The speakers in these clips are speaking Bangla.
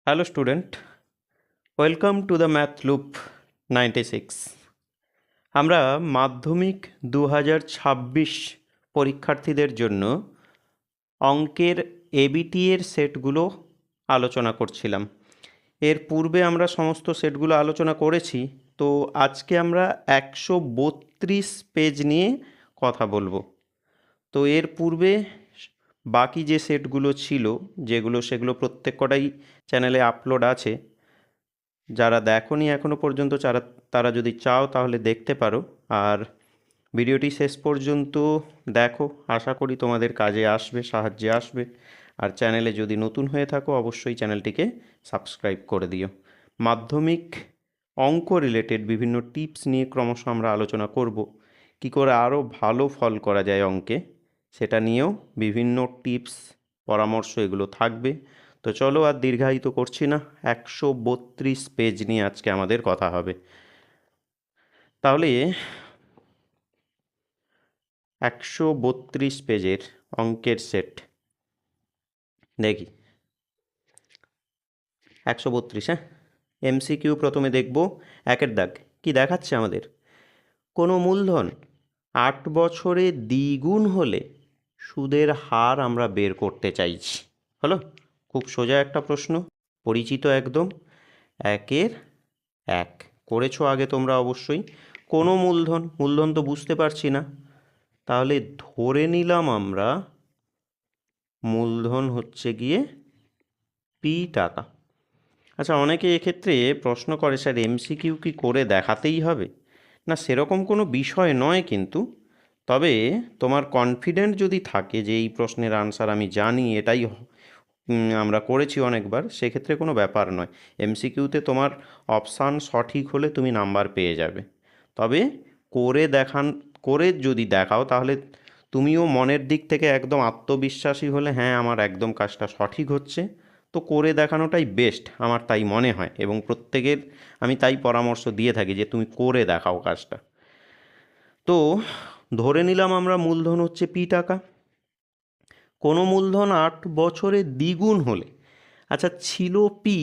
Hello student, welcome to the math loop 96। আমরা মাধ্যমিক 2026 পরীক্ষার্থীদের জন্য অঙ্কের এবিটি এর সেটগুলো আলোচনা করছিলাম। এর পূর্বে আমরা সমস্ত সেটগুলো আলোচনা করেছি, তো আজকে আমরা 132 পেজ নিয়ে কথা বলবো। তো এর পূর্বে বাকি যে সেটগুলো ছিল সেগুলো প্রত্যেক কটাই চ্যানেলে আপলোড আছে। যারা দেখোনি এখনও পর্যন্ত তারা যদি চাও তাহলে দেখতে পারো, আর ভিডিওটি শেষ পর্যন্ত দেখো, আশা করি তোমাদের কাজে আসবে, সাহায্যে আসবে। আর চ্যানেলে যদি নতুন হয়ে থাকো অবশ্যই চ্যানেলটিকে সাবস্ক্রাইব করে দিও। মাধ্যমিক অঙ্ক রিলেটেড বিভিন্ন টিপস নিয়ে ক্রমশ আমরা আলোচনা করব, কী করে আরও ভালো ফল করা যায় অঙ্কে, সেটা নিয়েও বিভিন্ন টিপস পরামর্শ এগুলো থাকবে। তো চলো আর দীর্ঘায়িত করছি না, 132 পেজ নিয়ে আজকে আমাদের কথা হবে। তাহলে 132 পেজের অঙ্কের সেট দেখি। 132, হ্যাঁ। এমসিকিউ প্রথমে দেখব। একের দাগ কি দেখাচ্ছে আমাদের? কোনো মূলধন 8 বছরে দ্বিগুণ হলে সুদের হার আমরা বের করতে চাইছি। হলো, খুব সোজা একটা প্রশ্ন, পরিচিত একদম। একের এক করেছো আগে তোমরা অবশ্যই। কোনো মূলধন তো বুঝতে পারছি না, তাহলে ধরে নিলাম আমরা মূলধন হচ্ছে গিয়ে পি টাকা। আচ্ছা, অনেকে এক্ষেত্রে প্রশ্ন করে, স্যার এমসিকিউ কি করে দেখাতেই হবে? না, সেরকম কোনো বিষয় নয়, কিন্তু তবে তোমার কনফিডেন্ট যদি থাকে যে এই প্রশ্নের আনসার আমি জানি, এটাই আমরা করেছি অনেকবার, সেক্ষেত্রে কোনো ব্যাপার নয়। এমসিকিউতে তোমার অপশান সঠিক হলে তুমি নাম্বার পেয়ে যাবে। তবে করে যদি দেখাও তাহলে তুমিও মনের দিক থেকে একদম আত্মবিশ্বাসী হলে, হ্যাঁ আমার একদম কাজটা সঠিক হচ্ছে, তো করে দেখানোটাই বেস্ট, আমার তাই মনে হয়। এবং প্রত্যেকের আমি তাই পরামর্শ দিয়ে থাকি যে তুমি করে দেখাও কাজটা। তো ধরে নিলাম আমরা মূলধন হচ্ছে পি টাকা। কোনো মূলধন 8 বছরে দ্বিগুণ হলে, আচ্ছা ছিল পি,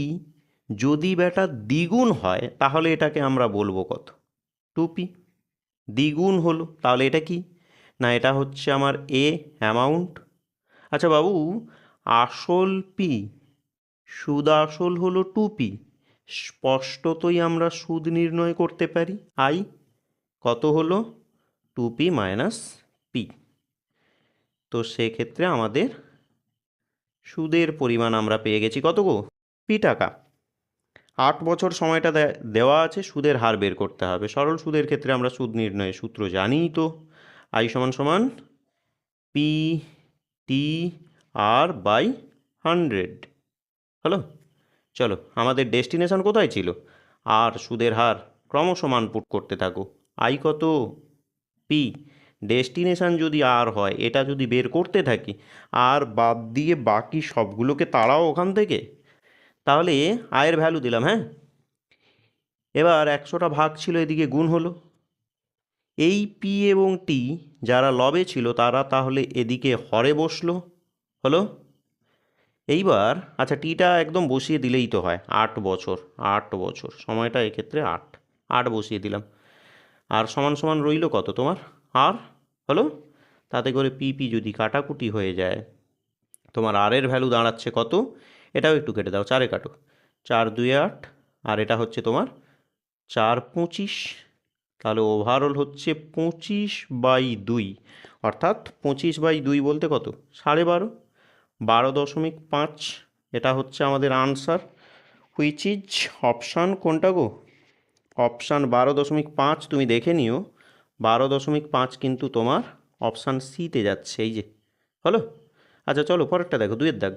যদি বেটা দ্বিগুণ হয় তাহলে এটাকে আমরা বলবো কত? 2p। দ্বিগুণ হলো তাহলে এটা কি? না, এটা হচ্ছে আমার এ অ্যামাউন্ট। আচ্ছা বাবু, আসল পি, সুদ আসল হলো 2p, স্পষ্টতই আমরা সুদ নির্ণয় করতে পারি। আই কত হলো? 2p minus P. তো সেক্ষেত্রে আমাদের সুদের পরিমাণ আমরা পেয়ে গেছি কত গো? পি টাকা। 8 বছর সময়টা দেওয়া আছে, সুদের হার বের করতে হবে। সরল সুদের ক্ষেত্রে আমরা সুদ নির্ণয়ের সূত্র জানিই তো, আই সমান সমান পি টি আর বাই 100। হলো, চলো আমাদের ডেস্টিনেশন কোথায় ছিল? আর সুদের হার, ক্রমশ মান পুট করতে থাকো। আই কত? পি। ডেস্টিনেশন যদি আর হয়, এটা যদি বের করতে থাকি আর বাদ দিয়ে বাকি সবগুলোকে তাড়াও ওখান থেকে, তাহলে আয়ের ভ্যালু দিলাম, হ্যাঁ। এবার 100টা ভাগ ছিল, এদিকে গুণ হলো। এই পি এবং টি যারা লবে ছিল তারা তাহলে এদিকে হরে বসলো। হলো, এইবার আচ্ছা টিটা একদম বসিয়ে দিলেই তো হয়। 8 বছর, 8 বছর সময়টা এক্ষেত্রে 8, 8 বসিয়ে দিলাম। আর সমান সমান রইল কত তোমার? আর হলো, তাতে করে পিপি যদি কাটাকুটি হয়ে যায়, তোমার আর এর ভ্যালু দাঁড়াচ্ছে কত? এটাও একটু কেটে দাও, 4-এ কাটো, 4 2 8, আর এটা হচ্ছে তোমার 4 25। তাহলে ওভারঅল হচ্ছে 25/2, অর্থাৎ 25/2 বলতে কত? 12.5, 12.5। এটা হচ্ছে আমাদের আনসার, হুইচ ইজ অপশান কোনটা গো? অপশান 12.5। তুমি দেখে নিও, 12.5 কিন্তু তোমার অপশান সিতে যাচ্ছে, এই যে। হলো, আচ্ছা চলো পরেরটা দেখো, 2-এর দাগ।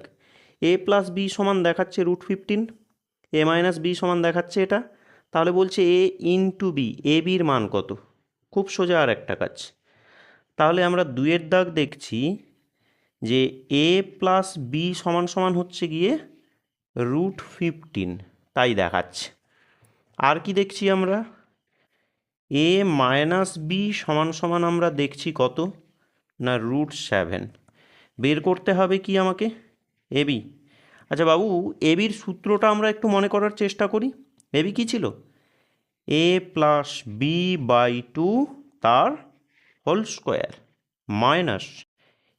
এ প্লাস বি সমান দেখাচ্ছে √15, এ মাইনাস বি সমান দেখাচ্ছে এটা, তাহলে বলছে এ ইন্টু বি, এ বির মান কত? খুব সোজা আর একটা কাজ। তাহলে আমরা 2-এর দাগ দেখছি যে এ প্লাস বি সমান সমান হচ্ছে গিয়ে √15, তাই দেখাচ্ছে। আর কি দেখছি আমরা? এ মাইনাস বি সমান সমান আমরা দেখছি কত? না √7। বের করতে হবে কি আমাকে? এবি। আচ্ছা বাবু, এবির সূত্রটা আমরা একটু মনে করার চেষ্টা করি। এবি কী ছিল? A plus B by two তার whole square minus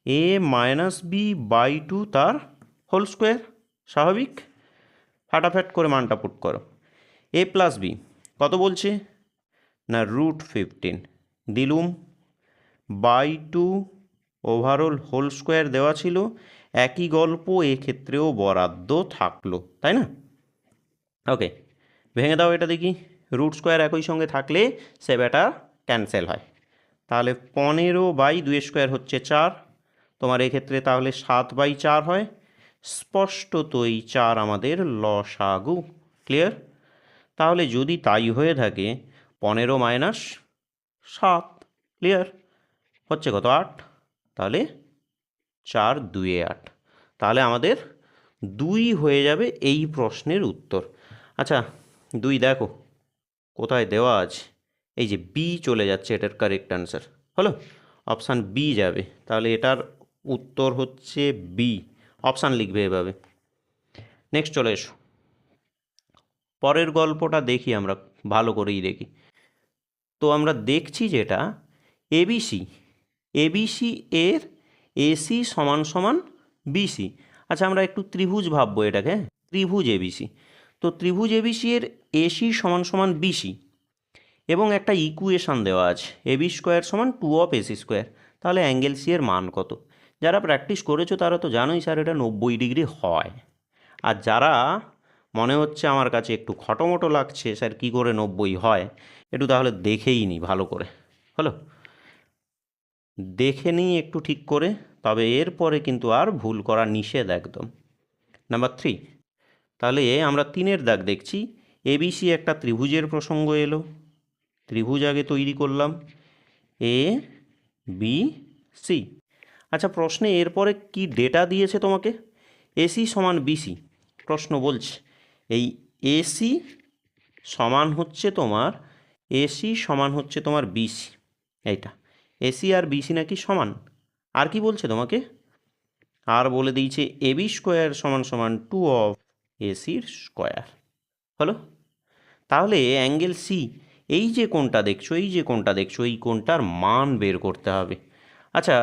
A minus B by two তার হোল স্কোয়ার। স্বাভাবিক? ফাটাফাট করে মানটা পুট করো। এ প্লাস বি কত বলছে না √15 দিলুম, by two overall whole square দেওয়া ছিল। একই গল্প এক্ষেত্রেও বরাদ্দ থাকলো, তাই না? ওকে, ভেঙে দাও এটা দেখি। রুট স্কোয়ার একই সঙ্গে থাকলে সে বেটা ক্যান্সেল হয়। তাহলে 15/2 স্কোয়ার হচ্ছে 4, তোমার এক্ষেত্রে তাহলে 7/4 হয়। স্পষ্টতই 4 আমাদের লসাগু। ক্লিয়ার? তাহলে যদি তাই হয়ে থাকে 15 মাইনাস 7, ক্লিয়ার, হচ্ছে কত? 8। তাহলে 4 2 8, তাহলে আমাদের 2 হয়ে যাবে এই প্রশ্নের উত্তর। আচ্ছা 2 দেখো কোথায় দেওয়া আছে, এই যে বি চলে যাচ্ছে, এটার কারেক্ট আনসার হলো অপশান বি যাবে। তাহলে এটার উত্তর হচ্ছে বি, অপশান লিখবে এভাবে। নেক্সট চলে এসো, পরের গল্পটা দেখি আমরা, ভালো করেই দেখি। তো আমরা দেখছি যেটা এবিসি, এবিসি এর এসি সমান সমান বিসি। আচ্ছা আমরা একটু ত্রিভুজ ভাববো এটাকে, ত্রিভুজ এবিসি। তো ত্রিভুজ এবিসি এর এসি সমান সমান বিসি এবং একটা ইকুয়েশান দেওয়া আছে এবি স্কোয়ার সমান 2 অফ এসি স্কোয়ার। তাহলে অ্যাঙ্গেল সি এর মান কত? যারা প্র্যাকটিস করেছো তারা তো জানোই স্যার এটা 90 ডিগ্রি হয়। আর যারা মনে হচ্ছে আমার কাছে একটু খটোমটো লাগছে স্যার কী করে 90 হয়, একটু তাহলে দেখেই নিই ভালো করে, হলো দেখে নিই একটু ঠিক করে, তবে এরপরে কিন্তু আর ভুল করা নিষেধ একদম। নাম্বার 3, তাহলে আমরা 3-এর দাগ দেখছি। এবিসি একটা ত্রিভুজের প্রসঙ্গ এলো, ত্রিভুজ আগে তৈরি করলাম এ বি সি। আচ্ছা প্রশ্নে এরপরে কি ডেটা দিয়েছে তোমাকে? এসি সমান বিসি। প্রশ্ন বলছে এই এসি সমান হচ্ছে তোমার, এসি সমান হচ্ছে তোমার বিসি, এইটা এসি আর বিসি নাকি সমান। আর কি বলছে তোমাকে? আর বলে দিয়েছে এবি স্কোয়ার সমান সমান 2 অফ এসির স্কোয়ার। হলো? তাহলে অ্যাঙ্গেল সি, এই যে কোণটা দেখছো, এই যে কোণটা দেখছো, এই কোণটার মান বের করতে হবে। আচ্ছা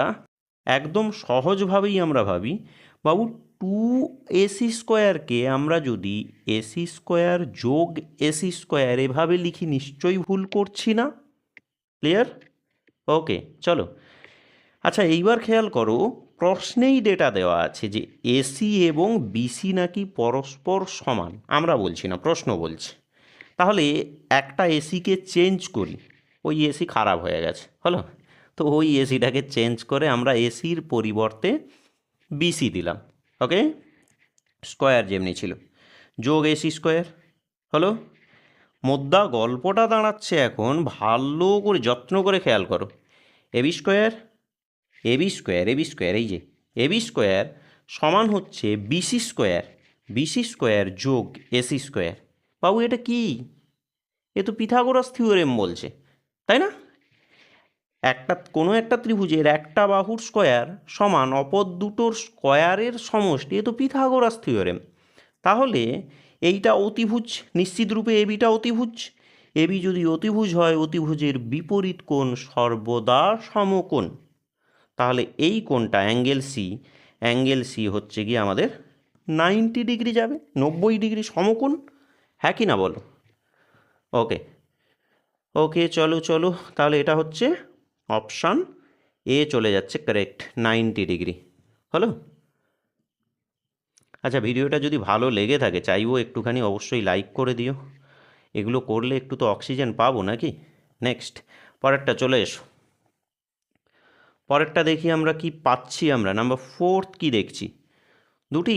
একদম সহজভাবেই আমরা ভাবি বাবু, 2ac স্কোয়ারকে আমরা যদি এসি স্কোয়ার যোগ এসি স্কোয়ার এভাবে লিখি নিশ্চয়ই ভুল করছি না। ক্লিয়ার? ওকে চলো। আচ্ছা এইবার খেয়াল করো, প্রশ্নেই ডেটা দেওয়া আছে যে এসি এবং বিসি নাকি পরস্পর সমান। আমরা বলছি না, প্রশ্ন বলছে। তাহলে একটা এসিকে চেঞ্জ করি, ওই এসি খারাপ হয়ে গেছে, হলো, তো ওই এসিটাকে চেঞ্জ করে আমরা এসির পরিবর্তে বিসি দিলাম। ওকে, স্কোয়ার যেমনি ছিল যোগ এসি স্কোয়ার। হলো? মোদ্দা গল্পটা দাঁড়াচ্ছে এখন, ভালো করে যত্ন করে খেয়াল করো, AB square AB square AB square, এই যে এবি স্কোয়ার সমান হচ্ছে বিসি স্কোয়ার, বিসি স্কোয়ার যোগ এসি স্কোয়ার। বাবু এটা কি? এ তো পিথাগোরাস থিওরেম বলছে, তাই না? একটা কোনো একটা ত্রিভুজের একটা বাহুর স্কোয়ার সমান অপর দুটোর স্কোয়ারের সমষ্টি, এ তো পিথাগোরাস থিওরেম। তাহলে এইটা অতিভুজ, নিশ্চিত রূপে এবিটা অতিভুজ। এবি যদি অতিভুজ হয়, অতিভুজের বিপরীত কোণ সর্বদা সমকোণ। তাহলে এই কোণটা অ্যাঙ্গেল সি, অ্যাঙ্গেল সি হচ্ছে গিয়ে আমাদের 90 ডিগ্রি যাবে, 90 ডিগ্রি সমকোণ। হ্যাঁ কি না বলো? ওকে ওকে চলো চলো, তাহলে এটা হচ্ছে অপশান এ চলে যাচ্ছে কারেক্ট, 90 ডিগ্রি। হলো? আচ্ছা ভিডিওটা যদি ভালো লেগে থাকে চাইবো একটুখানি অবশ্যই লাইক করে দিও, এগুলো করলে একটু তো অক্সিজেন পাবো নাকি। নেক্সট পরেরটা চলে এসো, পরেরটা দেখি আমরা কি পাচ্ছি। আমরা নাম্বার 4 কি দেখছি? দুটো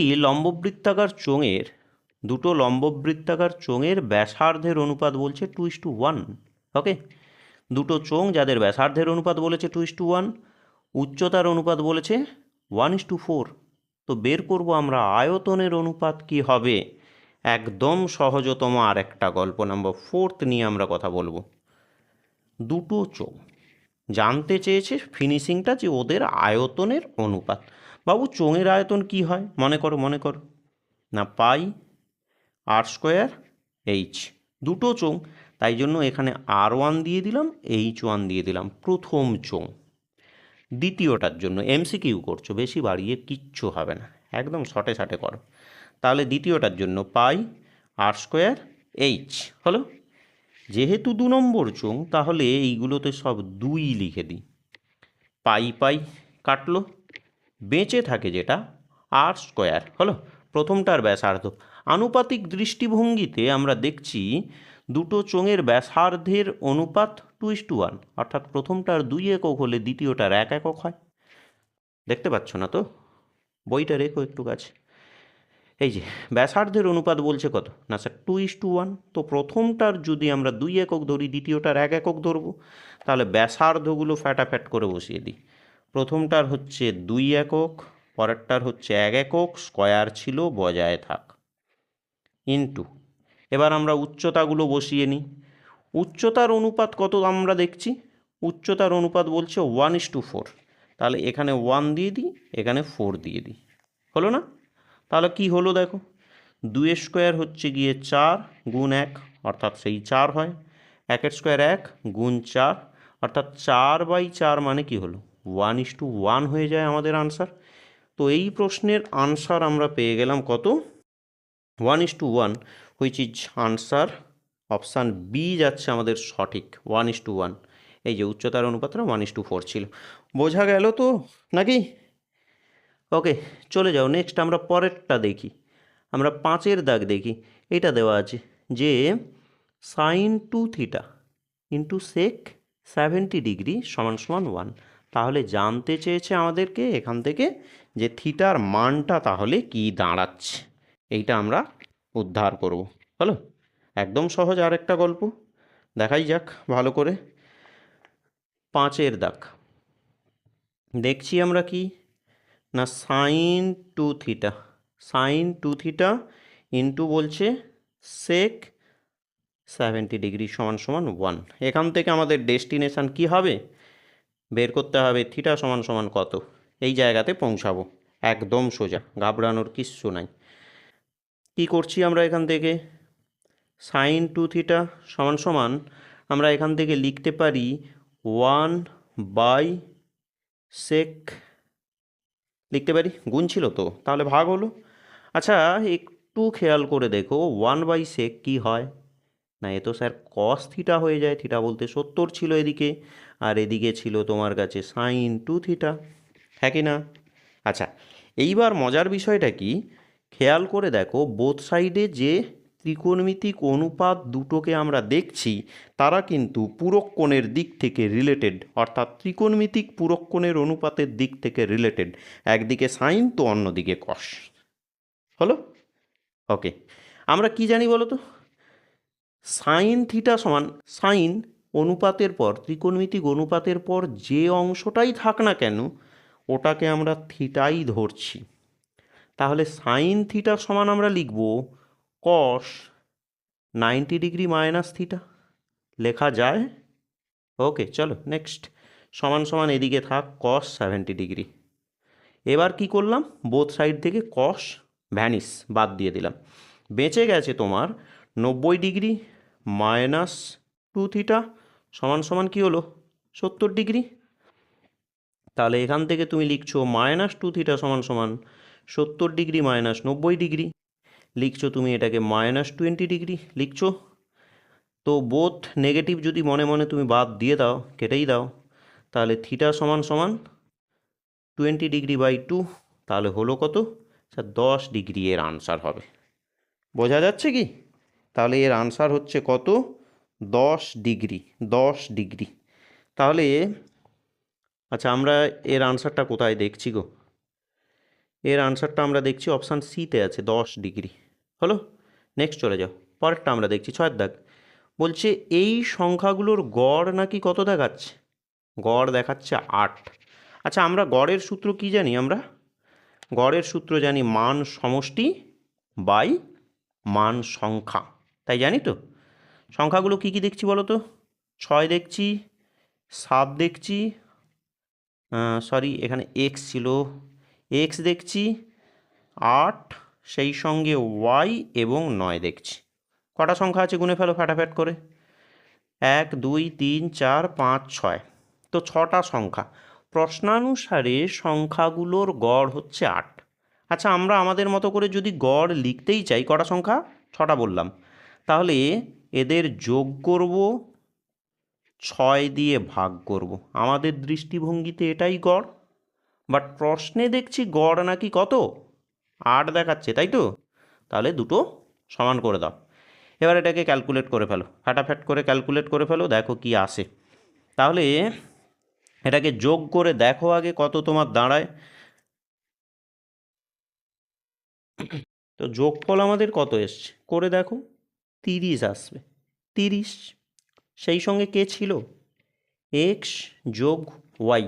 লম্ববৃত্তাকার চোঙের ব্যাসার্ধের অনুপাত বলছে 2:1। ওকে, দুটো চোঙ যাদের ব্যাসার্ধের অনুপাত বলেছে 2:1, উচ্চতার অনুপাত বলেছে 1:4। তো বের করব আমরা আয়তনের অনুপাত কি হবে। একদম সহজতম আর একটা গল্প নাম্বার 4 নিয়ে আমরা কথা বলবো। দুটো চোঙ জানতে চেয়েছে ফিনিশিংটা যে ওদের আয়তনের অনুপাত। বাবু চোঙের আয়তন কি হয় মনে করো, মনে করো না পাই আর স্কোয়ার এইচ, দুটো চোঙ, তাই জন্য এখানে R1 দিয়ে দিলাম, H1 দিয়ে দিলাম, প্রথম চোঙ। দ্বিতীয়টার জন্য এমসিকিউ করছো, বেশি বাড়িয়ে কিচ্ছু হবে না, একদম শর্টে শর্টে করো। তাহলে দ্বিতীয়টার জন্য পাই আর স্কোয়ার এইচ হলো। যেহেতু 2 নম্বর চোঙ, তাহলে এইগুলোতে সব 2 লিখে দিই। পাই পাই কাটলো, বেঁচে থাকে যেটা আর স্কোয়ার হলো। প্রথমটার ব্যাসার্ধ। আনুপাতিক দৃষ্টিভঙ্গিতে আমরা দেখছি দুটো চোঙের ব্যাসার্ধের অনুপাত 2:1, অর্থাৎ প্রথমটার 2 একক হলে দ্বিতীয়টার 1 একক হয়। দেখতে পাচ্ছ না তো? বইটা রেখো একটু কাছে। এই যে ব্যাসার্ধের অনুপাত বলছে কত না স্যার 2:1, তো প্রথমটার যদি আমরা 2 একক ধরি, দ্বিতীয়টার 1 একক ধরবো, তাহলে ব্যাসার্ধগুলো ফ্যাটাফ্যাট করে বসিয়ে দিই। প্রথমটার হচ্ছে 2 একক, পরেরটার হচ্ছে 1 একক, স্কয়ার ছিল বজায় থাক, ইন্টু, এবার আমরা উচ্চতাগুলো বসিয়ে নিই। উচ্চতার অনুপাত কত আমরা দেখছি? উচ্চতার অনুপাত বলছে 1:4, তাহলে এখানে 1 দিয়ে দিই, এখানে 4 দিয়ে দিই, হলো না? তাহলে কি হলো দেখো, 2 স্কোয়ার হচ্ছে গিয়ে 4 গুণ 1, অর্থাৎ সেই 4 হয়। 1 স্কোয়ার 1 গুণ 4, অর্থাৎ 4/4 মানে কি হলো 1:1 হয়ে যায় আমাদের আনসার। তো এই প্রশ্নের আনসার আমরা পেয়ে গেলাম কত? 1:1, which is answer option B যাচ্ছে আমাদের সঠিক, 1:1। এই যে উচ্চতার অনুপাতটা 1:4 ছিল। বোঝা গেল তো নাকি? ওকে, চলে যাও নেক্সট, আমরা পরেরটা দেখি। আমরা 5-এর দাগ দেখি। এটা দেওয়া আছে যে সাইন 2θ ইন্টু সেক 70 ডিগ্রি সমান সমান 1। তাহলে জানতে চেয়েছে আমাদেরকে এখান থেকে যে থিটার মানটা তাহলে কি দাঁড়াচ্ছে, এইটা আমরা উদ্ধার করব। হলো, একদম সহজ। আর একটা গল্প দেখাই যাক ভালো করে। 5-এর দাগ দেখছি আমরা কি না সাইন 2θ, সাইন 2θ ইন্টু বলছে সেক 70 ডিগ্রি সমান সমান 1। এখান থেকে আমাদের ডেস্টিনেশান কি হবে? বের করতে হবে থিটা সমান সমান কত, এই জায়গাতে পৌঁছাবো। একদম সোজা, ঘাবড়ানোর কিচ্ছু নাই। কি করছি আমরা এখান থেকে? সাইন 2θ সমান সমান আমরা এখান থেকে লিখতে পারি 1/sec, লিখতে পারি, গুণ ছিল তো, তাহলে ভাগ হলো। আচ্ছা একটু খেয়াল করে দেখো 1/sec কী হয় না, এ তো স্যার কস থিটা হয়ে যায়। থিটা বলতে 70 ছিল এদিকে, আর এদিকে ছিল তোমার কাছে সাইন 2θ, হ্যাঁ কি না? আচ্ছা, এইবার মজার বিষয়টা কি, খেয়াল করে দেখো বোথ সাইডে যে ত্রিকোণমিতিক অনুপাত দুটোকে আমরা দেখছি, তারা কিন্তু পূরক কোণের দিক থেকে রিলেটেড, অর্থাৎ ত্রিকোণমিতিক পূরক কোণের অনুপাতের দিক থেকে রিলেটেড। একদিকে সাইন তো অন্যদিকে কস, হলো। ওকে, আমরা কি জানি বলো তো? সাইন থিটা সমান সাইন অনুপাতের পর, ত্রিকোণমিতিক অনুপাতের পর যে অংশটাই থাক না কেন, ওটাকে আমরা থিটাই ধরছি। তাহলে সাইন থিটা সমান আমরা লিখব কস 90 ডিগ্রি মাইনাস থিটা, লেখা যায়? ওকে, চলো নেক্সট। সমান সমান এদিকে থাক কস 70 ডিগ্রি। এবার কি করলাম, বোথ সাইড থেকে কস ভ্যানিস, বাদ দিয়ে দিলাম। বেঁচে গেছে তোমার 90 ডিগ্রি মাইনাস 2θ সমান সমান কী হলো 70 ডিগ্রি। তাহলে এখান থেকে তুমি লিখছো মাইনাস 2θ সমান সমান 70 ডিগ্রি মাইনাস 90 ডিগ্রি, লিখছো তুমি এটাকে -20 ডিগ্রি লিখছো। তো বোথ নেগেটিভ যদি মনে মনে তুমি বাদ দিয়ে দাও, কেটেই দাও, তাহলে থিটা সমান সমান 20 ডিগ্রি/2, তাহলে হলো কত স্যার 10 ডিগ্রি এর আনসার হবে। বোঝা যাচ্ছে কি? তাহলে এর আনসার হচ্ছে কত 10 ডিগ্রি, 10 ডিগ্রি। তাহলে আচ্ছা আমরা এর আনসারটা কোথায় দেখছি গো? এর আনসারটা আমরা দেখছি অপশান সিতে আছে 10 ডিগ্রি, হলো। নেক্সট চলে যাও, পরেরটা আমরা দেখছি 6-এর দাগ। বলছে এই সংখ্যাগুলোর গড় নাকি কত দেখাচ্ছে? গড় দেখাচ্ছে 8। আচ্ছা আমরা গড়ের সূত্র কি জানি? আমরা গড়ের সূত্র জানি মান সমষ্টি বাই মান সংখ্যা, তাই জানি তো। সংখ্যাগুলো কি কি দেখছি বলো তো? 6 দেখছি, 7 দেখছি, সরি এখানে এক্স ছিল, এক্স দেখছি, 8 সেই সঙ্গে ওয়াই এবং 9 দেখছি। কটা সংখ্যা আছে গুনে ফেলো ফাটাফাট করে। 1 2 3 4 5 6, তো 6টা সংখ্যা। প্রশ্নানুসারে সংখ্যাগুলোর গড় হচ্ছে 8। আচ্ছা, আমরা আমাদের মতো করে যদি গড় লিখতেই চাই, কটা সংখ্যা? 6টা বললাম। তাহলে এদের যোগ করব, 6 দিয়ে ভাগ করব। আমাদের দৃষ্টিভঙ্গিতে এটাই গড়, বাট প্রশ্নে দেখছি গড় নাকি কত? 8 দেখাচ্ছে, তাই তো? তাহলে দুটো সমান করে দাও। এবার এটাকে ক্যালকুলেট করে ফেলো, ফাটাফাট করে ক্যালকুলেট করে ফেলো, দেখো কি আসে। তাহলে এটাকে যোগ করে দেখো আগে কত তোমার দাঁড়ায়। তো যোগফল আমাদের কত এসছে করে দেখো, 30 আসবে। 30, সেই সঙ্গে কে ছিল? এক্স যোগ ওয়াই।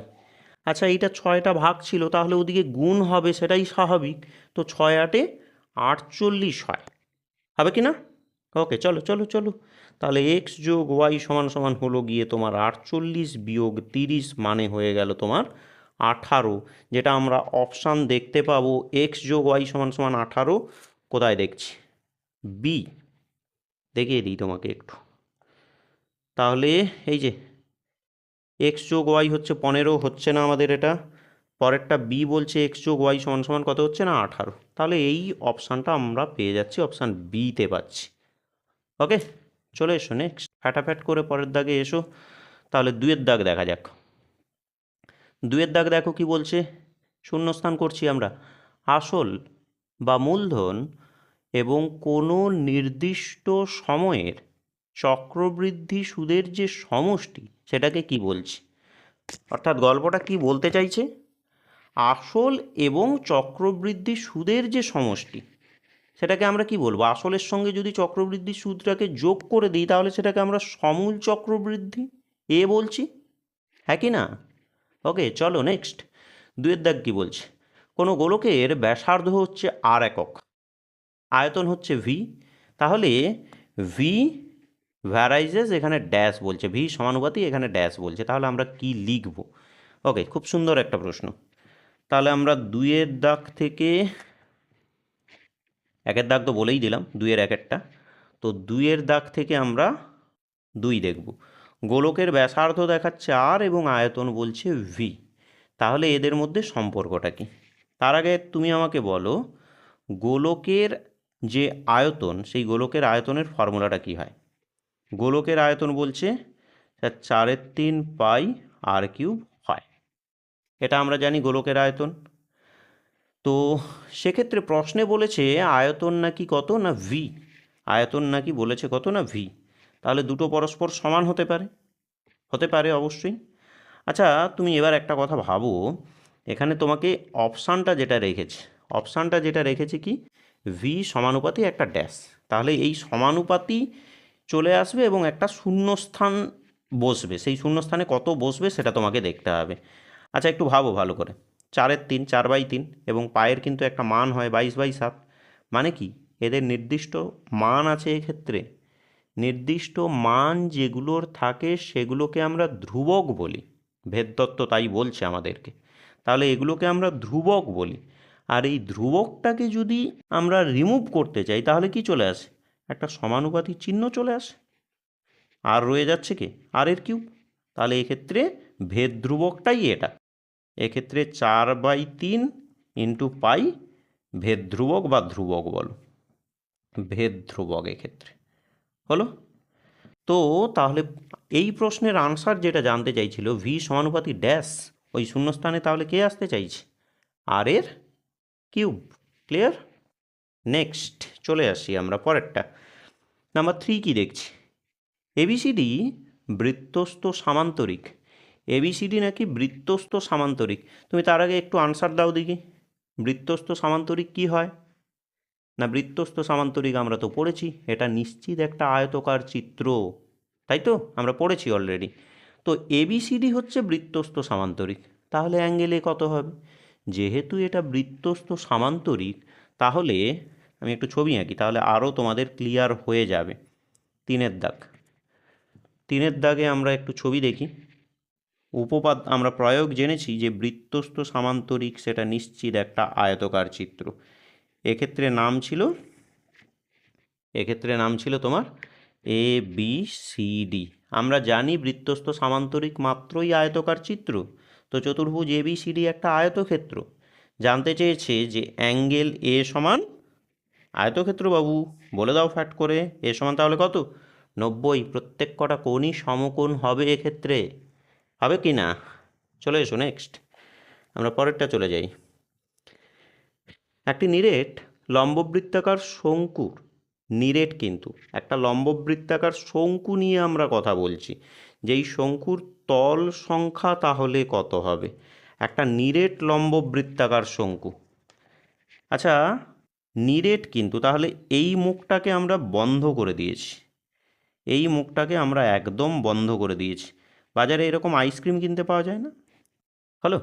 আচ্ছা, এইটা 6টা ভাগ ছিল, তাহলে ওদিকে গুণ হবে, সেটাই স্বাভাবিক। তো 6 8 48 হয়, হবে কি না? ওকে, চলো চলো চলো। তাহলে এক্স যোগ ওয়াই সমান সমান হলো গিয়ে তোমার 48 বিয়োগ 30, মানে হয়ে গেল তোমার 18, যেটা আমরা অপশান দেখতে পাবো। এক্স যোগ ওয়াই সমান সমান 18 কোথায় দেখছি? বি। দেখিয়ে দিই তোমাকে একটু। তাহলে এই যে এক্স যোগ ওয়াই হচ্ছে 15, হচ্ছে না আমাদের এটা। পরেরটা বি বলছে এক্স যোগ ওয়াই সমান সমান কত হচ্ছে না? 18। তাহলে এই অপশানটা আমরা পেয়ে যাচ্ছি, অপশান বিতে পাচ্ছি। ওকে, চলে এসো নেক্সট, ফ্যাটাফ্যাট করে পরের দাগে এসো। তাহলে 2-এর দাগ দেখা যাক। 2-এর দাগ দেখো কি বলছে। শূন্যস্থান করছি আমরা। আসল বা মূলধন এবং কোনো নির্দিষ্ট সময়ের চক্রবৃদ্ধি সুদের যে সমষ্টি, সেটাকে কি বলছি? অর্থাৎ গল্পটা কি বলতে চাইছে? আসল এবং চক্রবৃদ্ধি সুদের যে সমষ্টি, সেটাকে আমরা কি বলবো? আসলের সঙ্গে যদি চক্রবৃদ্ধি সুদটাকে যোগ করে দিই, তাহলে সেটাকে আমরা সমূল চক্রবৃদ্ধি বলছি, হ্যাঁ কি না? ওকে, চলো নেক্সট। 2-এর দাগ কি বলছে? কোনো গোলকের ব্যাসার্ধ হচ্ছে আর একক, আয়তন হচ্ছে ভি। তাহলে ভি ভ্যারাইজেস, এখানে ড্যাশ বলছে, ভি সমানুপাতি, এখানে ড্যাশ বলছে। তাহলে আমরা কি লিখব? ওকে, খুব সুন্দর একটা প্রশ্ন। তাহলে আমরা 2-এর দাগ থেকে, 1-এর দাগ তো বলেই দিলাম, 2-এর 1-একটা, তো 2-এর দাগ থেকে আমরা 2 দেখব। গোলকের ব্যাসার্ধ দেখাচ্ছে আর এবং আয়তন বলছে ভি। তাহলে এদের মধ্যে সম্পর্কটা কি? তার আগে তুমি আমাকে বলো, গোলকের যে আয়তন, সেই গোলকের আয়তনের ফর্মুলাটা কি হয়? গোলকের আয়তন বলছে 4/3 পাই আর কিউব হয়, এটা আমরা জানি গোলকের আয়তন। তো সেক্ষেত্রে প্রশ্নে বলেছে আয়তন নাকি কত না ভি, আয়তন নাকি বলেছে কত না ভি। তাহলে দুটো পরস্পর সমান হতে পারে, হতে পারে অবশ্যই। আচ্ছা, তুমি এবার একটা কথা ভাবো, এখানে তোমাকে অপশানটা যেটা রেখেছে কি? ভি সমানুপাতি একটা ড্যাশ। তাহলে এই সমানুপাতি চলে আসবে এবং একটা শূন্যস্থান বসবে, সেই শূন্যস্থানে কত বসবে সেটা তোমাকে দেখতে হবে। আচ্ছা, একটু ভাবো ভালো করে। 4/3, 4/3, এবং পায়ের কিন্তু একটা মান হয় 22/7। মানে কি? এদের নির্দিষ্ট মান আছে এক্ষেত্রে। নির্দিষ্ট মান যেগুলোর থাকে সেগুলোকে আমরা ধ্রুবক বলি, ভেদতত্ত্ব তাই বলছে আমাদেরকে। তাহলে এগুলোকে আমরা ধ্রুবক বলি। আর এই ধ্রুবকটাকে যদি আমরা রিমুভ করতে চাই, তাহলে কি চলে আসে? একটা সমানুপাতি চিহ্ন চলে আসে, আর রয়ে যাচ্ছে কি? আর এর কিউব। তাহলে এক্ষেত্রে ভেদ ধ্রুবকটাই এটা। এক্ষেত্রে 4/3 ইন্টু পাই ভেদ ধ্রুবক বা ধ্রুবক বলো, ভেদ ধ্রুবক এক্ষেত্রে হলো। তো তাহলে এই প্রশ্নের আনসার যেটা জানতে চাইছিল, ভি সমানুপাতি ড্যাশ, ওই শূন্যস্থানে তাহলে কে আসতে চাইছে? আর এর কিউব। ক্লিয়ার? নেক্সট চলে আসি আমরা পরেরটা। নাম্বার 3 কি দেখছি? এবিসিডি বৃত্তস্থ সামান্তরিক। এবিসিডি নাকি বৃত্তস্থ সামান্তরিক? তুমি তার আগে একটু আনসার দাও দেখি। বৃত্তস্থ সামান্তরিক কি হয়? না, বৃত্তস্থ সামান্তরিক আমরা তো পড়েছি, এটা নিশ্চিত একটা আয়তকার চিত্র, তাই তো? আমরা পড়েছি অলরেডি। তো এবিসিডি হচ্ছে বৃত্তস্থ সামান্তরিক, তাহলে অ্যাঙ্গেলে কত হবে? যেহেতু এটা বৃত্তস্থ সামান্তরিক, তাহলে আমি একটু ছবি আঁকি, তাহলে আরও তোমাদের ক্লিয়ার হয়ে যাবে। 3-এর দাগ, 3-এর দাগে আমরা একটু ছবি দেখি। আমরা প্রয়োগ জেনেছি যে বৃত্তস্থ সামান্তরিক সেটা নিশ্চিত একটা আয়তকার চিত্র। এক্ষেত্রে নাম ছিল তোমার এ বি সি ডি। আমরা জানি বৃত্তস্থ সামান্তরিক মাত্রই আয়তকার চিত্র, তো চতুর্ভুজ এ বি সি ডি একটা আয়তক্ষেত্র। জানতে চেয়েছে যে অ্যাঙ্গেল এ সমান আয়তক্ষেত্র বাবু, বলে দাও ফ্যাট করে। এ সমান তাহলে কত? 90। প্রত্যেক কটা কোণই সমকোণ হবে এক্ষেত্রে, হবে কি না? চলে এসো নেক্সট, আমরা পরেরটা চলে যাই। একটি নিরেট লম্ববৃত্তাকার শঙ্কুর, নিরেট কিন্তু একটা লম্ববৃত্তাকার শঙ্কু নিয়ে আমরা কথা বলছি, যেই শঙ্কুর তল সংখ্যা তাহলে কত হবে? একটা নিরেট লম্ববৃত্তাকার শঙ্কু। আচ্ছা, নিরেট কিন্তু তাহলে এই মুখটাকে আমরা বন্ধ করে দিয়েছি, এই মুখটাকে আমরা একদম বন্ধ করে দিয়েছি। বাজারে এরকম আইসক্রিম কিনতে পাওয়া যায় না? হলো,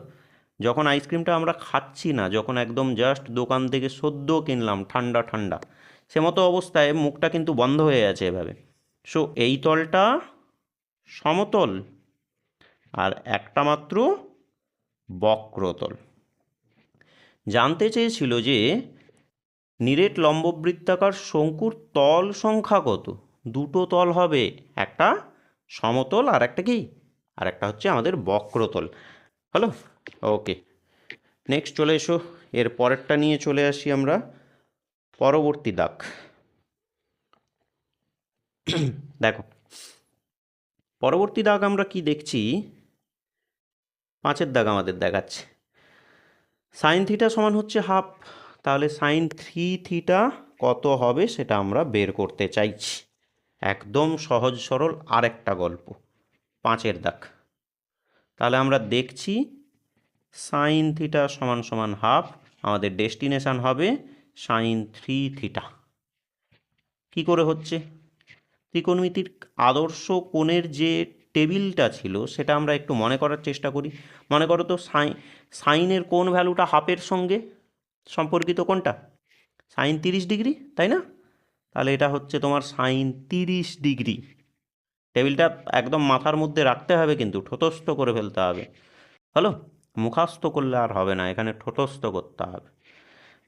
যখন আইসক্রিমটা আমরা খাচ্ছি না, যখন একদম জাস্ট দোকান থেকে সদ্য কিনলাম ঠান্ডা ঠান্ডা, সে মতো অবস্থায় মুখটা কিন্তু বন্ধ হয়ে আছে এভাবে। সো এই তলটা সমতল আর একটা মাত্র বক্রতল। জানতে চেয়েছিল যে নিরেট লম্ববৃত্তাকার শঙ্কুর তল সংখ্যা কত? দুটো তল হবে, একটা সমতল আর একটা কি, আর একটা হচ্ছে আমাদের বক্রতল। হলো, ওকে। নেক্সট চলে এসো, এর পরেরটা নিয়ে চলে আসি আমরা, পরবর্তী দাগ। দেখো পরবর্তী দাগ আমরা কি দেখছি, 5 দাগ আমাদের দেখাচ্ছে সাইন থিটা সমান হচ্ছে হাফ। তাহলে সাইন 3 থিটা কত হবে সেটা আমরা বের করতে চাইছি। একদম সহজ সরল আরেকটা গল্প, 5 দাগ। তাহলে আমরা দেখছি সাইন থিটা সমান সমান হাফ, আমাদের ডেস্টিনেশান হবে সাইন 3 থিটা। কী করে হচ্ছে? ত্রিকোণমিতির আদর্শ কোণের যে টেবিলটা ছিল সেটা আমরা একটু মনে করার চেষ্টা করি। মনে করো তো, সাইনের কোণ ভ্যালুটা হাফের সঙ্গে সম্পর্কিত কোনটা? সাইন 30 ডিগ্রি, তাই না? তাহলে এটা হচ্ছে তোমার সাইন 30 ডিগ্রি। টেবিলটা একদম মাথার মধ্যে রাখতে হবে, কিন্তু ঠোঁটস্থ করে ফেলতে হবে। হলো, মুখাস্থ করলে আর হবে না, এখানে ঠোঁটস্থ করতে হবে।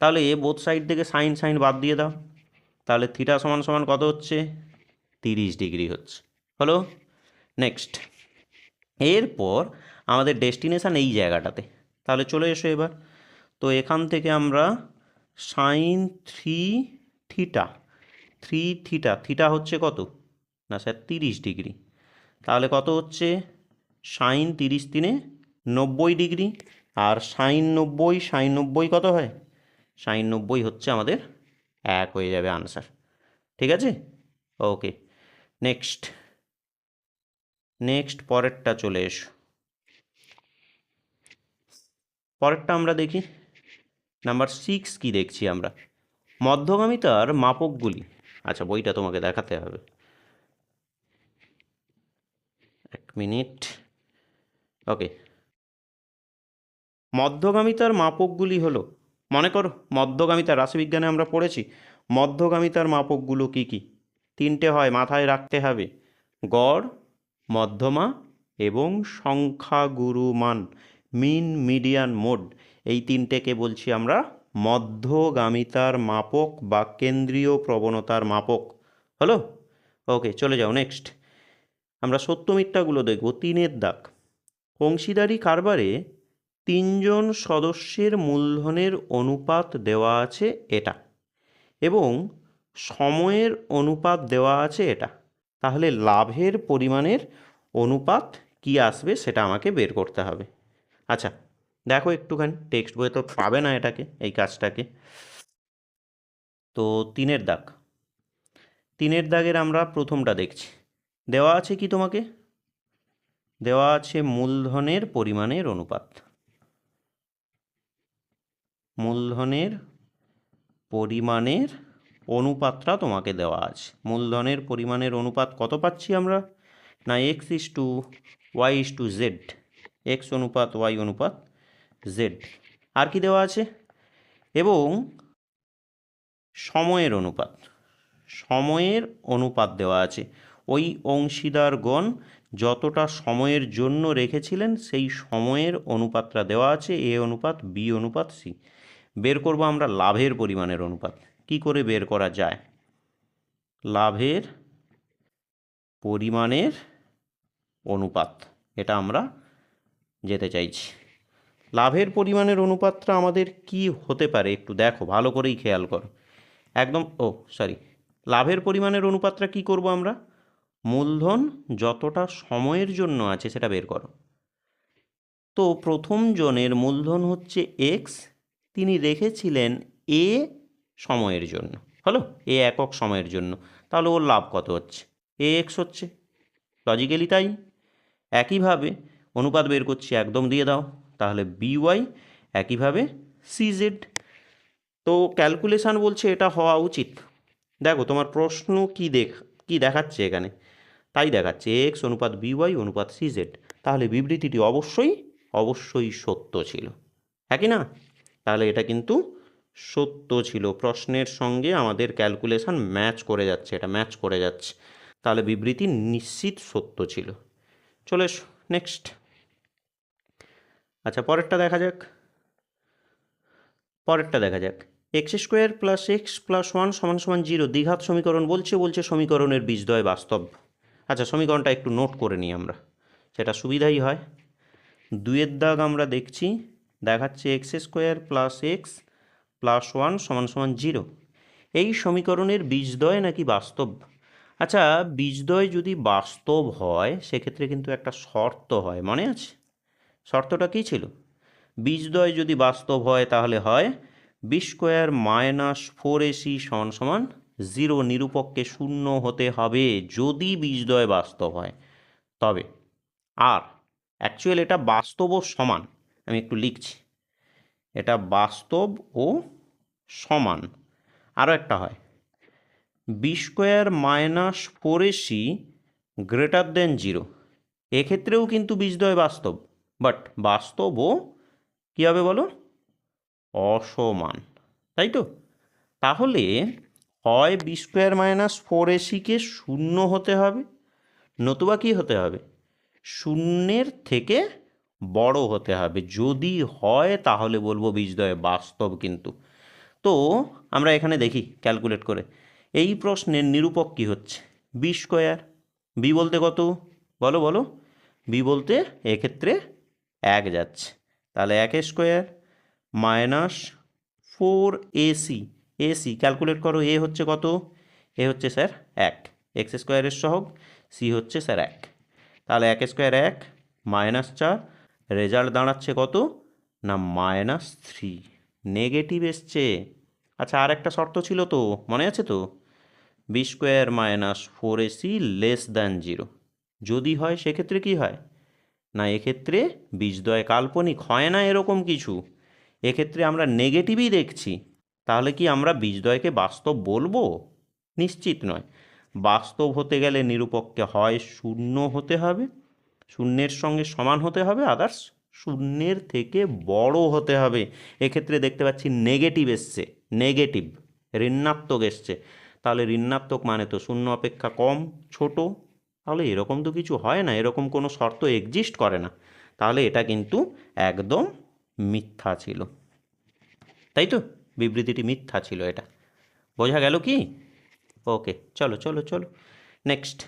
তাহলে এ বোথ সাইড থেকে সাইন সাইন বাদ দিয়ে দাও, তাহলে থিটা সমান সমান কত হচ্ছে? 30 ডিগ্রি হচ্ছে। হলো, নেক্সট। এরপর আমাদের ডেস্টিনেশান এই জায়গাটাতে, তাহলে চলে এসো এবার। তো এখান থেকে আমরা সাইন 3 থিটা, থিটা হচ্ছে কত না স্যার? 30 ডিগ্রি। তাহলে কত হচ্ছে? সাইন 30 3 90 ডিগ্রি, আর সাইন 90 কত হয়? সাইন 90 হচ্ছে আমাদের 1 হয়ে যাবে আনসার। ঠিক আছে, ওকে। নেক্সট পরেরটা চলে এসো। পরেরটা আমরা দেখি, নাম্বার 6 কি দেখছি আমরা? মধ্যগামিতার মাপকগুলি। আচ্ছা, বইটা তোমাকে দেখাতে হবে, এক মিনিট। ওকে, মধ্যগামিতার মাপকগুলি হলো, মনে করো মধ্যগামিতার রাশিবিজ্ঞানে আমরা পড়েছি মধ্যগামিতার মাপকগুলো কি কি? 3টে হয়, মাথায় রাখতে হবে। গড়, মধ্যমা এবং সংখ্যাগুরু মান, মিন, মিডিয়ান, মোড। এই 3টেকে বলছি আমরা মধ্যগামিতার মাপক বা কেন্দ্রীয় প্রবণতার মাপক। হলো, ওকে। চলে যাও নেক্সট, আমরা সত্য মিথ্যাগুলো দেখব। 3 দাগ, অংশীদারি কারবারে 3 জন সদস্যের মূলধনের অনুপাত দেওয়া আছে এটা, এবং সময়ের অনুপাত দেওয়া আছে এটা। তাহলে লাভের পরিমাণের অনুপাত কি আসবে সেটা আমাকে বের করতে হবে। আচ্ছা, দেখো একটুখানি, টেক্সট বইয়ে তো পাবে না এটাকে, এই কাজটাকে। তো 3 দাগ, 3 দাগের আমরা প্রথমটা দেখছি। দেওয়া আছে কি তোমাকে? দেওয়া আছে মূলধনের পরিমাণের অনুপাত। মূলধনের পরিমাণের অনুপাতটা তোমাকে দেওয়া আছে। মূলধনের পরিমাণের অনুপাত কত পাচ্ছি আমরা? না x:y:z, x অনুপাত y অনুপাত z। আর কি দেওয়া আছে? এবং সময়ের অনুপাত দেওয়া আছে। ওই অংশীদারগণ যতটা সময়ের জন্য রেখেছিলেন সেই সময়ের অনুপাতটা দেওয়া আছে, a অনুপাত b অনুপাত c। বের করব আমরা লাভের পরিমাণের অনুপাত। কি করে বের করা যায়? লাভের পরিমাণের অনুপাত, এটা আমরা যেতে চাইছি। লাভের পরিমাণের অনুপাতটা আমাদের কি হতে পারে একটু দেখো, ভালো করেই খেয়াল করো একদম। লাভের পরিমাণের অনুপাতটা কি করব আমরা? মূলধন যতটা সময়ের জন্য আছে সেটা বের করো। তো প্রথম জনের মূলধন হচ্ছে এক্স, তিনি রেখেছিলেন এ সময়ের জন্য, হলো এ একক সময়ের জন্য, তাহলে ওর লাভ কত হচ্ছে? এ এক্স হচ্ছে, লজিক্যালি তাই। একইভাবে অনুপাত বের করছি, একদম দিয়ে দাও, তাহলে বিওয়াই, একইভাবে সিজেড। তো ক্যালকুলেশান বলছে এটা হওয়া উচিত। দেখো তোমার প্রশ্ন কি দেখাচ্ছে এখানে, তাই দেখাচ্ছে এক্স অনুপাত বিওয়াই অনুপাত সিজেড, তাহলে বিবৃতিটি অবশ্যই সত্য ছিল, একই না? তাহলে এটা কিন্তু সত্য ছিল, প্রশ্নের সঙ্গে আমাদের ক্যালকুলেশান ম্যাচ করে যাচ্ছে, এটা ম্যাচ করে যাচ্ছে, তাহলে বিবৃতি নিশ্চিত সত্য ছিল। চলে এসো নেক্সট। আচ্ছা পরেরটা দেখা যাক। X square plus x plus one সমান সমান 0 দ্বিঘাত সমীকরণ বলছে সমীকরণের বীজদ্বয় বাস্তব। আচ্ছা সমীকরণটা একটু নোট করে নিই আমরা, সেটা সুবিধাই হয়। 2-এর দাগ আমরা দেখছি, দেখাচ্ছে x square plus x plus one সমান সমান 0। এই সমীকরণের বীজদ্বয় নাকি বাস্তব? আচ্ছা বীজদ্বয় যদি বাস্তব হয় সেক্ষেত্রে কিন্তু একটা শর্ত হয়, মনে আছে? শর্তটা কী ছিল? বীজদ্বয় যদি বাস্তব হয় তাহলে হয় বি স্কোয়ার মাইনাস 4ac সমান সমান 0, নিরূপককে 0 হতে হবে যদি বীজদ্বয় বাস্তব হয় তবে। আর অ্যাকচুয়াল এটা বাস্তব ও সমান, আমি একটু লিখছি, এটা বাস্তব ও সমান। আরও একটা হয় B square minus 4ac greater than 0, এক্ষেত্রেও কিন্তু বীজদ্বয় বাস্তব, বাট বাস্তব ও কী হবে বলো? অসমান, তাই তো? তাহলে হয় বি স্কোয়ার মাইনাস 4ac-কে 0 হতে হবে, নতুবা কী হতে হবে? 0-এর থেকে বড় হতে হবে। যদি হয় তাহলে বলবো বীজদ্বয় বাস্তব কিন্তু। তো আমরা এখানে দেখি ক্যালকুলেট করে, এই প্রশ্নের নিরূপক কী হচ্ছে? B square. বি বলতে কত বলো? বি বলতে এক্ষেত্রে 1 যাচ্ছে, তাহলে 1 square minus 4ac, AC calculate করো, এ হচ্ছে কত? এ হচ্ছে স্যার 1, এক্স স্কোয়ারের সহগ, সি হচ্ছে স্যার 1, তাহলে 1 স্কোয়ার 1 মাইনাস 4, রেজাল্ট দাঁড়াচ্ছে কত না -3, নেগেটিভ এসছে। আচ্ছা আর একটা শর্ত ছিল তো, মনে আছে তো? B square minus 4ac less than 0, যদি হয় সেক্ষেত্রে কি হয় না, এক্ষেত্রে বীজদ্বয় কাল্পনিক হয় না এরকম কিছু, এক্ষেত্রে আমরা নেগেটিভই দেখছি, তাহলে কি আমরা বীজদ্বয়কে বাস্তব বলবো? নিশ্চিত নয়। বাস্তব হতে গেলে নিরূপককে হয় 0 হতে হবে, 0-এর সঙ্গে সমান হতে হবে, আদার্স 0-এর থেকে বড় হতে হবে। এক্ষেত্রে দেখতে পাচ্ছি নেগেটিভ এসছে, নেগেটিভ ঋণাত্মক এসছে, তাহলে ঋণাত্মক মানে তো 0 অপেক্ষা কম, ছোট, তাহলে এরকম তো কিছু হয় না, এরকম কোনো শর্ত এক্সিস্ট করে না, তাহলে এটা কিন্তু একদম মিথ্যা ছিল, তাই তো? বিবৃতিটি মিথ্যা ছিল, এটা বোঝা গেল কি? ওকে চলো নেক্সট।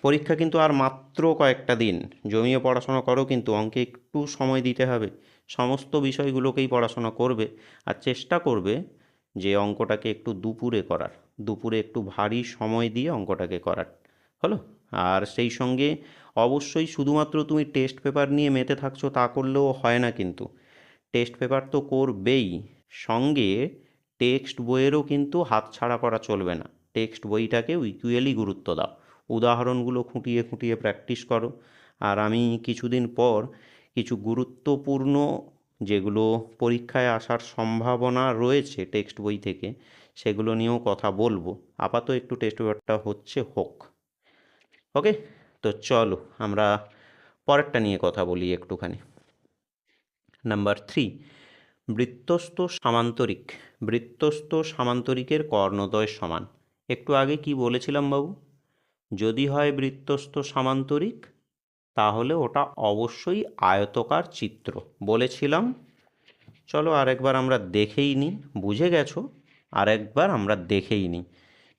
পরীক্ষা কিন্তু আর মাত্র কয়েকটা দিন, জমিয়ে পড়াশোনা করো, কিন্তু অঙ্কে একটু সময় দিতে হবে, সমস্ত বিষয়গুলোকেই পড়াশোনা করবে, আর চেষ্টা করবে যে অঙ্কটাকে একটু দুপুরে একটু ভারী সময় দিয়ে অঙ্কটাকে করার, হলো? আর সেই সঙ্গে অবশ্যই শুধুমাত্র তুমি টেস্ট পেপার নিয়ে মেতে থাকছো তা করলেও হয় না, কিন্তু টেস্ট পেপার তো করবেই, সঙ্গে টেক্সট বইয়েরও কিন্তু হাতছাড়া করা চলবে না, টেক্সট বইটাকেও ইকুয়ালি গুরুত্ব দাও, উদাহরণগুলো খুঁটিয়ে প্র্যাকটিস করো। আর আমি কিছুদিন পর কিছু গুরুত্বপূর্ণ যেগুলো পরীক্ষায় আসার সম্ভাবনা রয়েছে টেক্সট বই থেকে, সেগুলো নিয়েও কথা বলবো। আপাতত একটু টেস্ট পেপারটা হোক, ওকে? তো চলো আমরা পরেরটা নিয়ে কথা বলি একটুখানি। নাম্বার 3, বৃত্তস্থ সামান্তরিকের কর্ণদ্বয় সমান। একটু আগে কি বলেছিলাম বাবু? যদি হয় বৃত্তস্থ সামান্তরিক তাহলে ওটা অবশ্যই আয়তকার চিত্র, বলেছিলাম চলো আরেকবার আমরা দেখেই নিই, বুঝে গেছো, আরেকবার আমরা দেখেই নিই।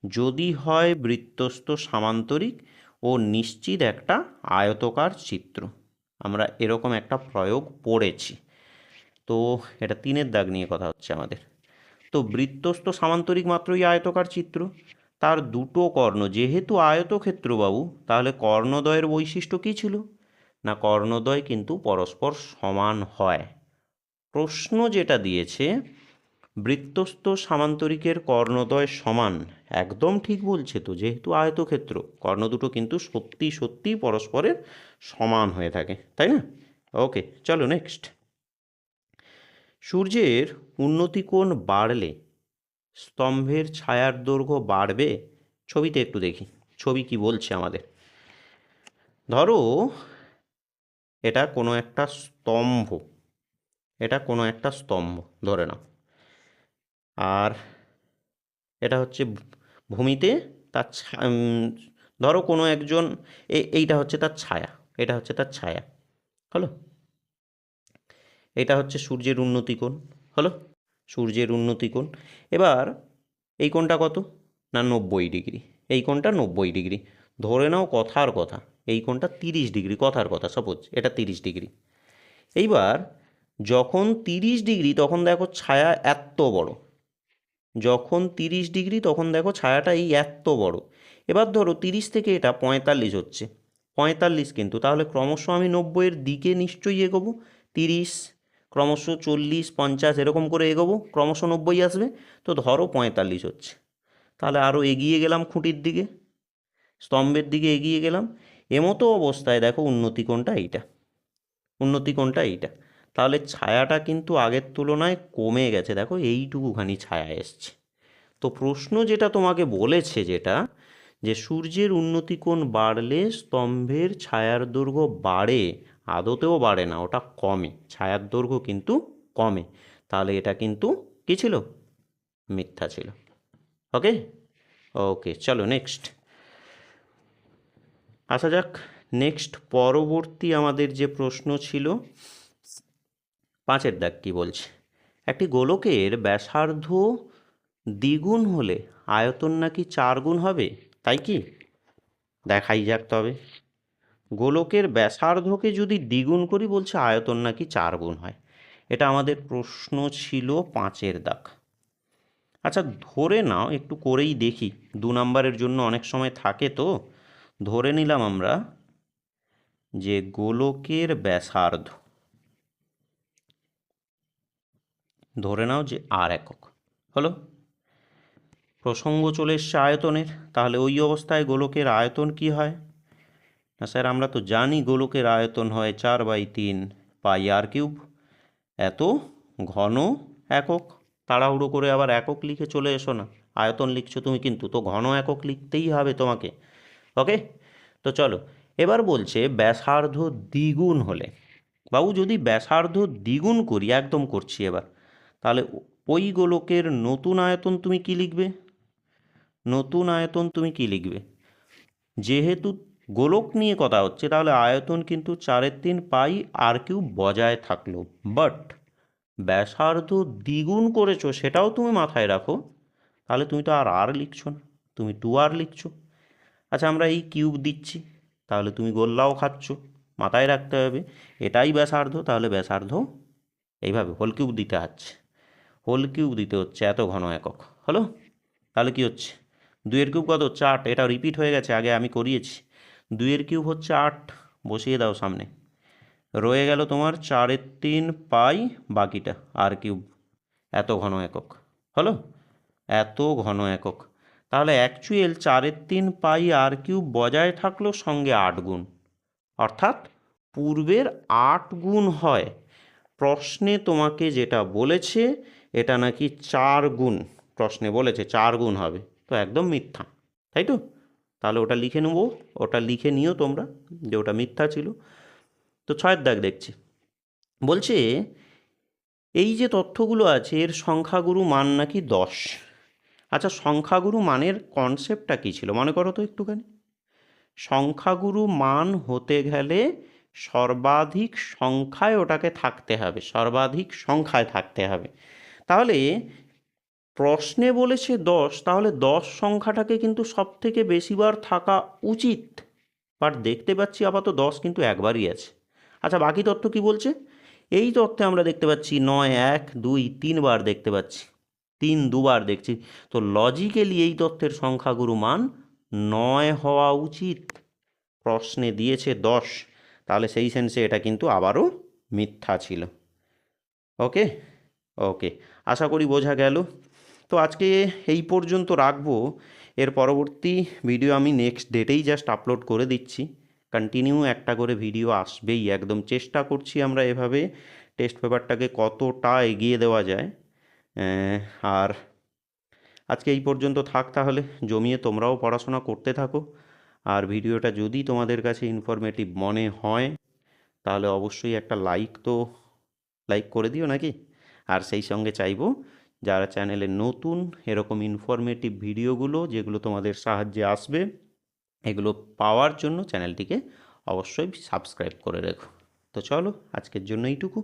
যদি হয় বৃত্তস্থ সামান্তরিক ও নিশ্চিত একটা আয়তকার চিত্র, আমরা এরকম একটা প্রয়োগ পড়েছি। তো এটা 3-এর দাগ নিয়ে কথা হচ্ছে আমাদের। তো বৃত্তস্থ সামান্তরিক মাত্রই আয়তকার চিত্র, তার দুটো কর্ণ যেহেতু আয়তক্ষেত্র বাবু, তাহলে কর্ণদ্বয়ের বৈশিষ্ট্য কী ছিল? না কর্ণদ্বয় কিন্তু পরস্পর সমান হয়। প্রশ্ন যেটা দিয়েছে বৃত্তস্থ সামান্তরিকের কর্ণদ্বয় সমান, একদম ঠিক বলছে তো, যেহেতু আয়তক্ষেত্র কর্ণ দুটো কিন্তু সত্যি সত্যি পরস্পরের সমান হয়ে থাকে, তাই না? ওকে, চলো নেক্সট। সূর্যের উন্নতিকোণ বাড়লে স্তম্ভের ছায়ার দৈর্ঘ্য বাড়বে? ছবিতে একটু দেখি ছবি কি বলছে আমাদের। ধরো এটা কোনো একটা স্তম্ভ, এটা কোনো একটা স্তম্ভ ধরে নাও, আর এটা হচ্ছে ভূমিতে তার ধরো কোনো একজন, এইটা হচ্ছে তার ছায়া, এটা হচ্ছে তার ছায়া, হলো? এটা হচ্ছে সূর্যের উন্নতিকোণ, হলো? সূর্যের উন্নতিকোণ। এবার এই কোণটা কত? না 90 ডিগ্রি। এই কোণটা 90 ডিগ্রি। ধরে নাও কথার কথা এই কোণটা 30 ডিগ্রি, কথার কথা, সাপোজ এটা 30 ডিগ্রি। এইবার যখন 30 ডিগ্রি তখন দেখো ছায়া এত বড়, যখন 30 ডিগ্রি তখন দেখো ছায়াটা এই এত বড়। এবার ধরো 30 থেকে এটা 45 হচ্ছে, 45 কিন্তু, তাহলে ক্রমশ আমি 90-এর দিকে নিশ্চয়ই এগোবো। 30 ক্রমশ 40 50 এরকম করে এগোবো, ক্রমশ 90 আসবে। তো ধরো 45 হচ্ছে, তাহলে আরও এগিয়ে গেলাম খুঁটির দিকে, স্তম্ভের দিকে এগিয়ে গেলাম। এমতো অবস্থায় দেখো উন্নতিকোণটা এইটা, উন্নতিকোণটা এইটা, তাহলে ছায়াটা কিন্তু আগের তুলনায় কমে গেছে, দেখো এইটুকুখানি ছায়া এসছে। তো প্রশ্ন যেটা তোমাকে বলেছে যেটা, যে সূর্যের উন্নতিকোণ বাড়লে স্তম্ভের ছায়ার দৈর্ঘ্য বাড়ে, আদতেও বাড়ে না, ওটা কমে, ছায়ার দৈর্ঘ্য কিন্তু কমে। তাহলে এটা কিন্তু কী ছিল? মিথ্যা ছিল। ওকে ওকে, চলো নেক্সট আসা যাক। নেক্সট পরবর্তী আমাদের যে প্রশ্ন ছিল 5-এর দাগ কী বলছে? একটি গোলকের ব্যাসার্ধ দ্বিগুণ হলে আয়তন নাকি 4 গুণ হবে, তাই কি? দেখাই যাক তবে। গোলকের ব্যাসার্ধকে যদি দ্বিগুণ করি বলছে আয়তন নাকি 4 গুণ হয়, এটা আমাদের প্রশ্ন ছিল 5-এর দাগ। আচ্ছা ধরে নাও, একটু করেই দেখি, 2 নম্বরের জন্য অনেক সময় থাকে, তো ধরে নিলাম আমরা যে গোলকের ব্যাসার্ধ, ধরে নাও যে আর একক, হলো? প্রসঙ্গ চলে এসছে আয়তনের, তাহলে ওই অবস্থায় গোলকের আয়তন কি হয়? না স্যার আমরা তো জানি গোলকের আয়তন হয় 4/3 পাই আর কিউব। এত ঘন একক, তাড়াহুড়ো করে আবার একক লিখে চলে এসো না, আয়তন লিখছো তুমি কিন্তু, তো ঘন একক লিখতেই হবে তোমাকে। ওকে, তো চলো এবার বলছে ব্যাসার্ধ দ্বিগুণ হলে, বাবু যদি ব্যাসার্ধ দ্বিগুণ করি, একদম করছি এবার, তাহলে ওই গোলকের নতুন আয়তন তুমি কি লিখবে? নতুন আয়তন তুমি কি লিখবে? যেহেতু গোলক নিয়ে কথা হচ্ছে, তাহলে আয়তন কিন্তু 4/3 পাই আর কিউব বজায় থাকলো, বাট ব্যাসার্ধ দ্বিগুণ করেছো সেটাও তুমি মাথায় রাখো, তাহলে তুমি তো আর লিখছো না, তুমি 2r লিখছো। আচ্ছা আমরা এই কিউব দিচ্ছি, তাহলে তুমি গোল্লাও খাচ্ছ, মাথায় রাখতে হবে এটাই ব্যাসার্ধ, তাহলে ব্যাসার্ধ এইভাবে হোল কিউব দিতে হচ্ছে, হোল কিউব দিতে হচ্ছে এত ঘন একক, হলো? তাহলে কি হচ্ছে? 2-এর কিউব কত হচ্ছে? 8, এটা রিপিট হয়ে গেছে, আগে আমি করিয়েছি। 2-এর কিউব হচ্ছে 8, বসিয়ে দাও সামনে, রয়ে গেল তোমার 4/3 পাই, বাকিটা আর কিউব, এত ঘন একক, হলো? এত ঘন একক, তাহলে অ্যাকচুয়াল 4/3 পাই আর কিউব বজায় থাকলো, সঙ্গে 8 গুণ, অর্থাৎ পূর্বের 8 গুণ হয়। প্রশ্নে তোমাকে যেটা বলেছে এটা নাকি 4 গুণ, প্রশ্নে বলেছে 4 গুণ হবে, তো একদম মিথ্যা, তাই তো? তাহলে ওটা লিখে নেবো, ওটা লিখে নিও তোমরা যে ওটা মিথ্যা ছিল। তো 6-এর দাগ দেখছি, বলছে এই যে তথ্যগুলো আছে এর সংখ্যাগুরু মান নাকি 10। আচ্ছা সংখ্যাগুরু মানের কনসেপ্টটা কী ছিল মনে করো তো একটুখানি। সংখ্যাগুরু মান হতে গেলে সর্বাধিক সংখ্যায় ওটাকে থাকতে হবে, সর্বাধিক সংখ্যায় থাকতে হবে। তাহলে প্রশ্নে বলেছে 10, তাহলে 10 সংখ্যাটাকে কিন্তু সব থেকে বেশিবার থাকা উচিত। বাট দেখতে পাচ্ছি আপাতত 10 কিন্তু একবারই আছে। আচ্ছা, বাকি তথ্য কি বলছে? এই তথ্যে আমরা দেখতে পাচ্ছি 9 1 2 3 বার দেখতে পাচ্ছি, 3 দুবার দেখছি। তো লজিক্যালি এই তথ্যের সংখ্যাগুরু মান 9 হওয়া উচিত। প্রশ্নে দিয়েছে 10, তাহলে সেই সেন্সে এটা কিন্তু আবারও মিথ্যা ছিল। ওকে ওকে, আশা করি বোঝা গেল। তো আজকে এই পর্যন্ত রাখবো। এর পরবর্তী ভিডিও আমি নেক্সট ডেটেই জাস্ট আপলোড করে দিচ্ছি। কন্টিনিউ একটা করে ভিডিও আসবেই, একদম চেষ্টা করছি আমরা এভাবে টেস্ট পেপারটাকে কতটা এগিয়ে দেওয়া যায়। আর আজকে এই পর্যন্ত থাক, তাহলে জমিয়ে তোমরাও পড়াশোনা করতে থাকো। আর ভিডিওটা যদি তোমাদের কাছে ইনফরমেটিভ মনে হয় তাহলে অবশ্যই একটা লাইক করে দিও নাকি। আর সেই সঙ্গে চাইবো যারা চ্যানেলে নতুন, এরকম ইনফরমেটিভ ভিডিওগুলো যেগুলো তোমাদের সাহায্যে আসবে, এগুলো পাওয়ার জন্য চ্যানেলটিকে অবশ্যই সাবস্ক্রাইব করে রেখো। তো চলো, আজকের জন্য এইটুকু।